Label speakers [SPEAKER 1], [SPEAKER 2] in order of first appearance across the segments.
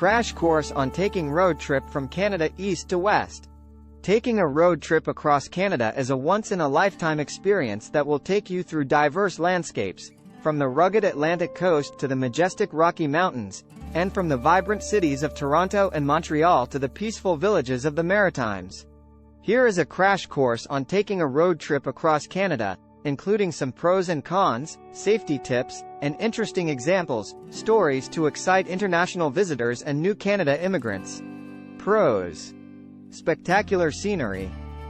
[SPEAKER 1] Crash course on taking road trip from Canada east to west. Taking a road trip across Canada is a once-in-a-lifetime experience that will take you through diverse landscapes, from the rugged Atlantic coast to the majestic Rocky Mountains, and from the vibrant cities of Toronto and Montreal to the peaceful villages of the Maritimes. Here is a crash course on taking a road trip across Canada, including some pros and cons, safety tips, and interesting examples, stories to excite international visitors and new Canada immigrants. Pros. Spectacular scenery.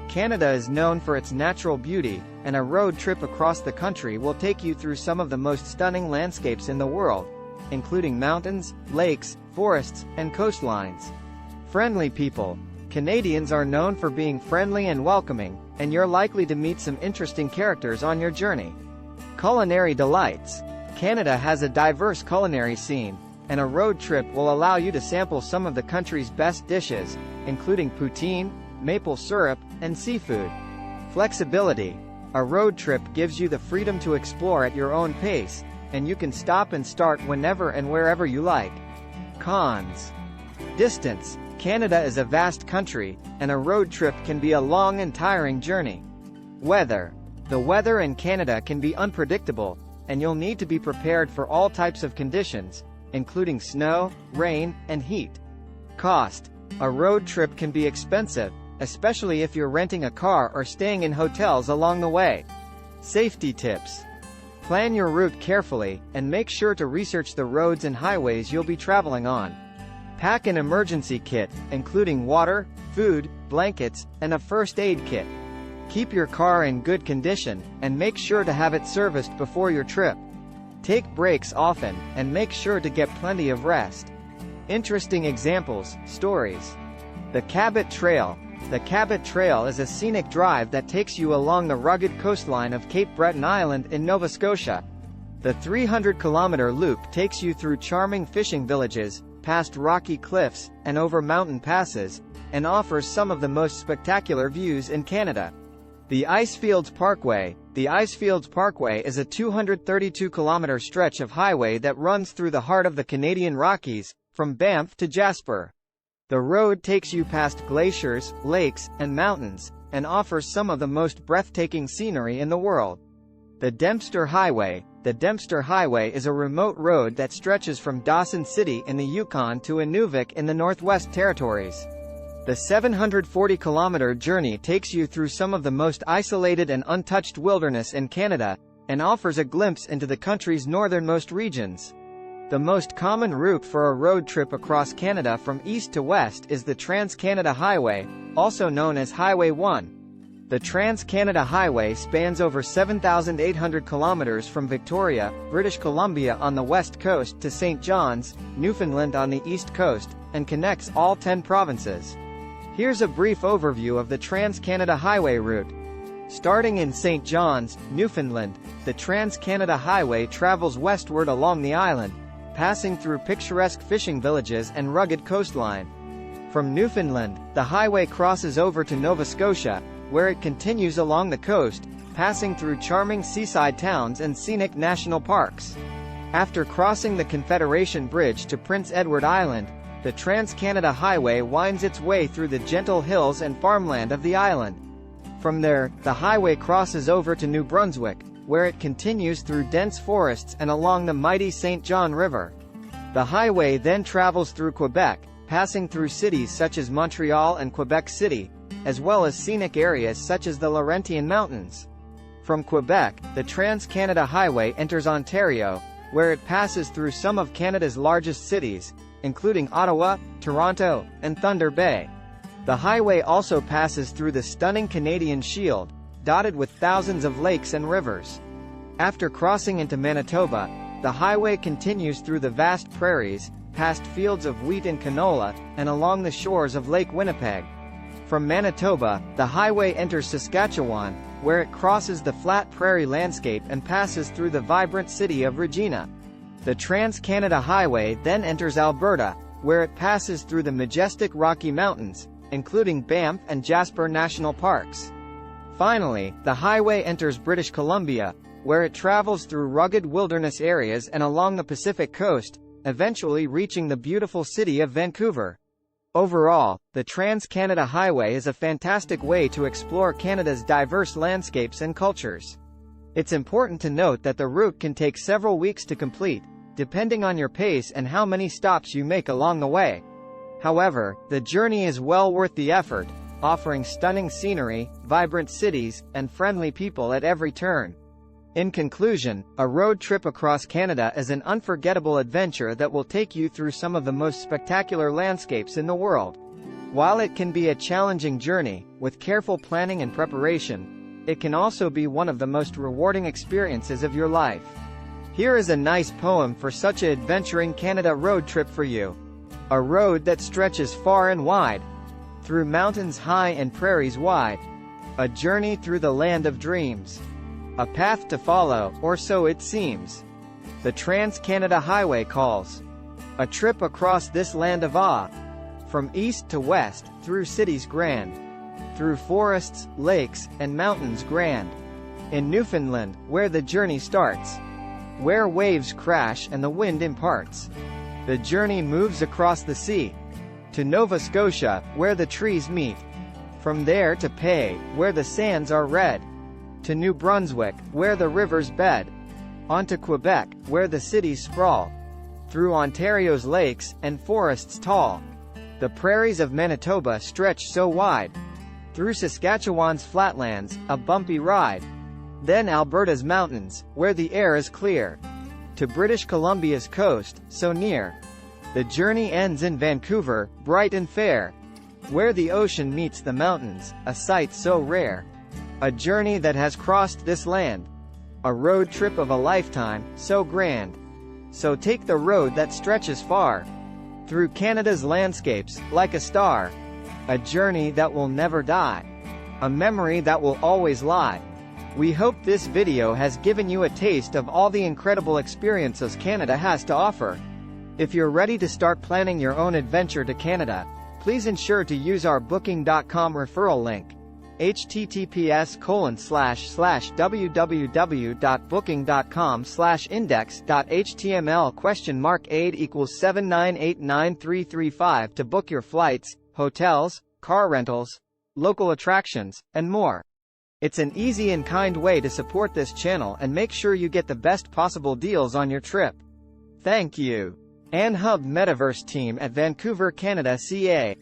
[SPEAKER 1] Canada is known for its natural beauty, and a road trip across the country will take you through some of the most stunning landscapes in the world, including mountains, lakes, forests, and coastlines. Friendly people. Canadians are known for being friendly and welcoming, and you're likely to meet some interesting characters on your journey. Culinary delights. Canada has a diverse culinary scene, and a road trip will allow you to sample some of the country's best dishes, including poutine, maple syrup, and seafood. Flexibility. A road trip gives you the freedom to explore at your own pace, and you can stop and start whenever and wherever you like. Cons. Distance. Canada is a vast country, and a road trip can be a long and tiring journey. Weather. The weather in Canada can be unpredictable, and you'll need to be prepared for all types of conditions, including snow, rain, and heat. Cost. A road trip can be expensive, especially if you're renting a car or staying in hotels along the way. Safety tips. Plan your route carefully, and make sure to research the roads and highways you'll be traveling on. Pack an emergency kit, including water, food, blankets, and a first aid kit. Keep your car in good condition, and make sure to have it serviced before your trip. Take breaks often, and make sure to get plenty of rest. Interesting examples, stories. The Cabot Trail. The Cabot Trail is a scenic drive that takes you along the rugged coastline of Cape Breton Island in Nova Scotia. The 300-kilometer loop takes you through charming fishing villages, past rocky cliffs, and over mountain passes, and offers some of the most spectacular views in Canada. The Icefields Parkway. The Icefields Parkway is a 232-kilometer stretch of highway that runs through the heart of the Canadian Rockies, from Banff to Jasper. The road takes you past glaciers, lakes, and mountains, and offers some of the most breathtaking scenery in the world. The Dempster Highway. The Dempster Highway is a remote road that stretches from Dawson City in the Yukon to Inuvik in the Northwest Territories. The 740-kilometer journey takes you through some of the most isolated and untouched wilderness in Canada, and offers a glimpse into the country's northernmost regions. The most common route for a road trip across Canada from east to west is the Trans-Canada Highway, also known as Highway 1. The Trans-Canada Highway spans over 7,800 kilometers from Victoria, British Columbia on the west coast to St. John's, Newfoundland on the east coast, and connects all 10 provinces. Here's a brief overview of the Trans-Canada Highway route. Starting in St. John's, Newfoundland, the Trans-Canada Highway travels westward along the island, passing through picturesque fishing villages and rugged coastline. From Newfoundland, the highway crosses over to Nova Scotia, where it continues along the coast, passing through charming seaside towns and scenic national parks. After crossing the Confederation Bridge to Prince Edward Island, the Trans-Canada Highway winds its way through the gentle hills and farmland of the island. From there, the highway crosses over to New Brunswick, where it continues through dense forests and along the mighty St. John River. The highway then travels through Quebec, passing through cities such as Montreal and Quebec City, as well as scenic areas such as the Laurentian Mountains. From Quebec, the Trans-Canada Highway enters Ontario, where it passes through some of Canada's largest cities, including Ottawa, Toronto, and Thunder Bay. The highway also passes through the stunning Canadian Shield, dotted with thousands of lakes and rivers. After crossing into Manitoba, the highway continues through the vast prairies, past fields of wheat and canola, and along the shores of Lake Winnipeg. From Manitoba, the highway enters Saskatchewan, where it crosses the flat prairie landscape and passes through the vibrant city of Regina. The Trans-Canada Highway then enters Alberta, where it passes through the majestic Rocky Mountains, including Banff and Jasper National Parks. Finally, the highway enters British Columbia, where it travels through rugged wilderness areas and along the Pacific coast, eventually reaching the beautiful city of Vancouver. Overall, the Trans-Canada Highway is a fantastic way to explore Canada's diverse landscapes and cultures. It's important to note that the route can take several weeks to complete, depending on your pace and how many stops you make along the way. However, the journey is well worth the effort, offering stunning scenery, vibrant cities, and friendly people at every turn. In conclusion, a road trip across Canada is an unforgettable adventure that will take you through some of the most spectacular landscapes in the world. While it can be a challenging journey, with careful planning and preparation, it can also be one of the most rewarding experiences of your life. Here is a nice poem for such an adventuring Canada road trip for you. A road that stretches far and wide, through mountains high and prairies wide. A journey through the land of dreams. A path to follow, or so it seems. The Trans-Canada Highway calls. A trip across this land of awe. From east to west, through cities grand. Through forests, lakes, and mountains grand. In Newfoundland, where the journey starts. Where waves crash and the wind imparts. The journey moves across the sea. To Nova Scotia, where the trees meet. From there to Pay, where the sands are red. To New Brunswick, where the rivers bed. On to Quebec, where the cities sprawl. Through Ontario's lakes, and forests tall. The prairies of Manitoba stretch so wide. Through Saskatchewan's flatlands, a bumpy ride. Then Alberta's mountains, where the air is clear. To British Columbia's coast, so near. The journey ends in Vancouver, bright and fair. Where the ocean meets the mountains, a sight so rare. A journey that has crossed this land. A road trip of a lifetime, so grand. So take the road that stretches far. Through Canada's landscapes, like a star. A journey that will never die. A memory that will always lie. We hope this video has given you a taste of all the incredible experiences Canada has to offer. If you're ready to start planning your own adventure to Canada, please ensure to use our Booking.com referral link. https://www.booking.com/index.html?8=7989335 to book your flights, hotels, car rentals, local attractions, and more. It's an easy and kind way to support this channel and make sure you get the best possible deals on your trip. Thank you. Anhub Metaverse team at Vancouver, Canada, CA.